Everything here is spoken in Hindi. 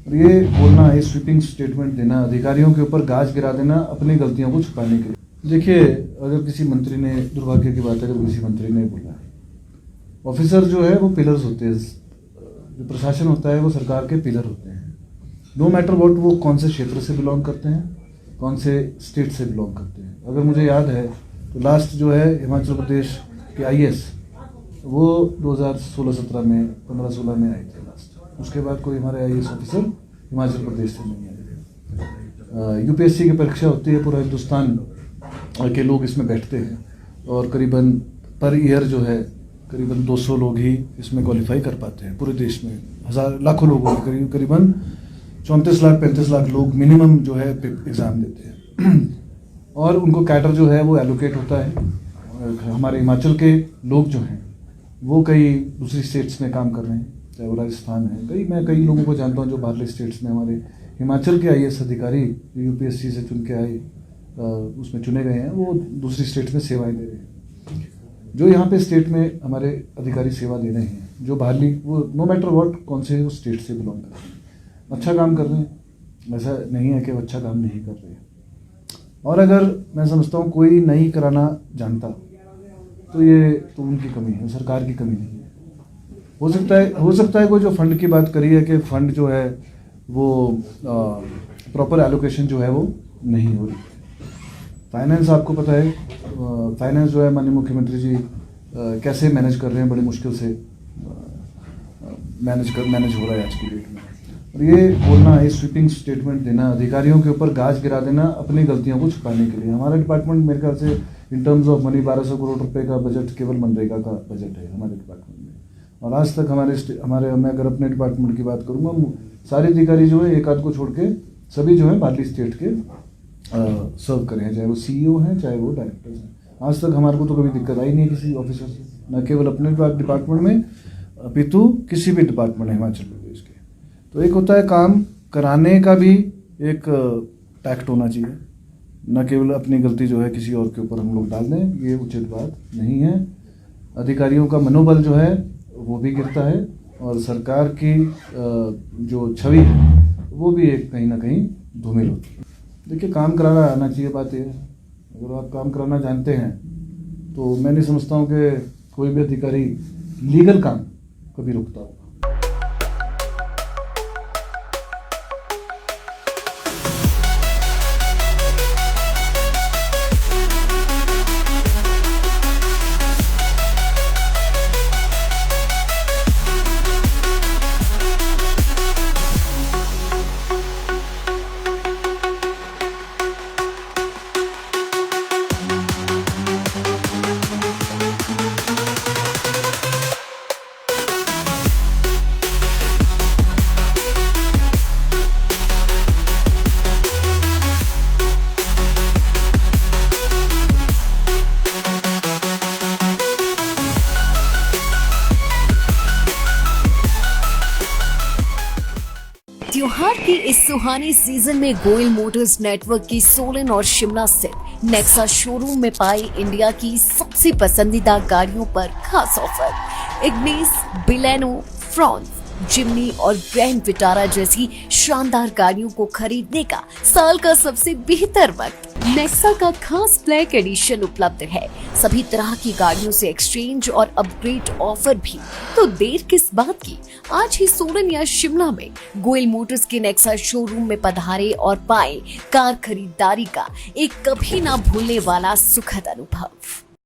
और ये बोलना, ये स्वीपिंग स्टेटमेंट देना, अधिकारियों के ऊपर गाज गिरा देना अपनी गलतियों को छुपाने के लिए। देखिए, अगर किसी मंत्री ने, दुर्भाग्य की बात है अगर किसी मंत्री ने बोला, ऑफिसर जो है वो पिलर्स होते हैं, जो प्रशासन होता है वो सरकार के पिलर होते हैं। नो मैटर व्हाट वो कौन से क्षेत्र से बिलोंग करते हैं, कौन से स्टेट से बिलोंग करते हैं। अगर मुझे याद है तो लास्ट जो है हिमाचल प्रदेश के IAS वो 2016-17 में, 15-16 में आए थे लास्ट। उसके बाद कोई हमारे IAS ऑफिसर हिमाचल प्रदेश से नहीं आए। UPSC की परीक्षा होती है, पूरा हिंदुस्तान के लोग इसमें बैठते हैं और करीबन पर ईयर जो है करीबन 200 लोग ही इसमें क्वालिफाई कर पाते हैं। पूरे देश में लाखों लोगों के करीबन 34 लाख 35 लाख लोग मिनिमम जो है एग्ज़ाम देते हैं और उनको कैडर जो है वो एलोकेट होता है। हमारे हिमाचल के लोग जो हैं वो कई दूसरी स्टेट्स में काम कर रहे हैं, चाहे वो राजस्थान है। मैं कई लोगों को जानता हूँ जो बाहरले स्टेट्स में, हमारे हिमाचल के IAS अधिकारी UPSC से चुन के आए, उसमें चुने गए हैं, वो दूसरी स्टेट में सेवाएं दे रहे हैं। जो यहाँ पे स्टेट में हमारे अधिकारी सेवा दे रहे हैं, जो बाहरली, वो नो मैटर व्हाट कौन से वो स्टेट से बिलोंग कर रहे हैं, अच्छा काम कर रहे हैं। ऐसा नहीं है कि वो अच्छा काम नहीं कर रहे हैं। और अगर मैं समझता हूँ कोई नहीं कराना जानता तो ये तो उनकी कमी है, सरकार की कमी नहीं है। हो सकता है कोई जो फंड की बात करी है कि फंड जो है वो प्रॉपर एलोकेशन जो है वो नहीं हो रही। फाइनेंस आपको पता है, फाइनेंस जो है माननीय मुख्यमंत्री जी कैसे मैनेज कर रहे हैं, बड़ी मुश्किल से मैनेज हो रहा है आज की डेट में। और ये बोलना, ये स्वीपिंग स्टेटमेंट देना, अधिकारियों के ऊपर गाज गिरा देना अपनी गलतियों को छुपाने के लिए। हमारा डिपार्टमेंट मेरे ख्याल से in terms of money 1200 crore रुपए का बजट केवल मनरेगा का बजट है हमारे डिपार्टमेंट में। और आज तक हमारे मैं अगर अपने डिपार्टमेंट की बात करूँगा, सारे अधिकारी जो है एक आध को छोड़ के सभी जो है बाहरली स्टेट के सर्व करे हैं, चाहे वो CEO हैं चाहे वो डायरेक्टर्स हैं। आज तक हमारे को तो कभी दिक्कत आई नहीं है किसी ऑफिसर से, न केवल अपने डिपार्टमेंट में अपितु किसी भी डिपार्टमेंट है हिमाचल प्रदेश के। तो एक होता है काम कराने का भी एक टैक्ट होना चाहिए, न केवल अपनी गलती जो है किसी और के ऊपर हम लोग डाल दें, ये उचित बात नहीं है। अधिकारियों का मनोबल जो है वो भी गिरता है और सरकार की जो छवि है वो भी एक कहीं ना कहीं धूमिल होती है। देखिए, काम कराना आना चाहिए, बात यह है। अगर आप काम कराना जानते हैं तो मैं नहीं समझता हूँ कि कोई भी अधिकारी लीगल काम कभी रुकता हो। त्योहार के इस सुहाने सीजन में गोयल मोटर्स नेटवर्क की सोलन और शिमला स्थित नेक्सा शोरूम में पाई इंडिया की सबसे पसंदीदा गाड़ियों पर खास ऑफर। इग्निस, बिलेनो, फ्रॉन्स, जिमनी और ग्रैंड विटारा जैसी शानदार गाड़ियों को खरीदने का साल का सबसे बेहतर वक्त। नेक्सा का खास ब्लैक एडिशन उपलब्ध है। सभी तरह की गाड़ियों से एक्सचेंज और अपग्रेड ऑफर भी। तो देर किस बात की, आज ही सोलन या शिमला में गोयल मोटर्स के नेक्सा शोरूम में पधारे और पाए कार खरीदारी का एक कभी ना भूलने वाला सुखद अनुभव।